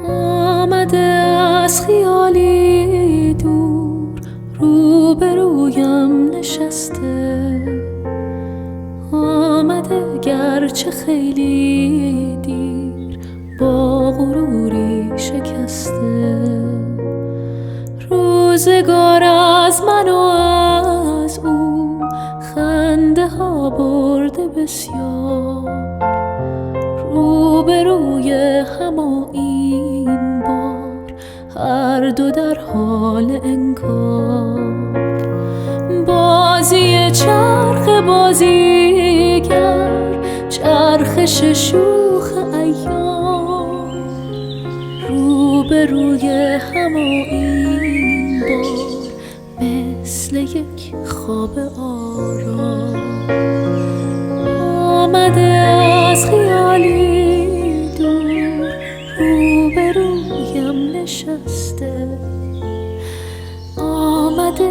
آمده از خیالی دور روبرویم نشسته، آمده گرچه خیلی دیر با غروری شکسته. روزگار از من و از او خنده ها برده بسیار، روبروی هم و این بار هر دو در حال انکار. بازی چرخ بازیگر، چرخش شوخ ایام، روبروی هم و این بار مثل یک خواب آرام. آمده از خیالی دور روبرویم نشسته، آمده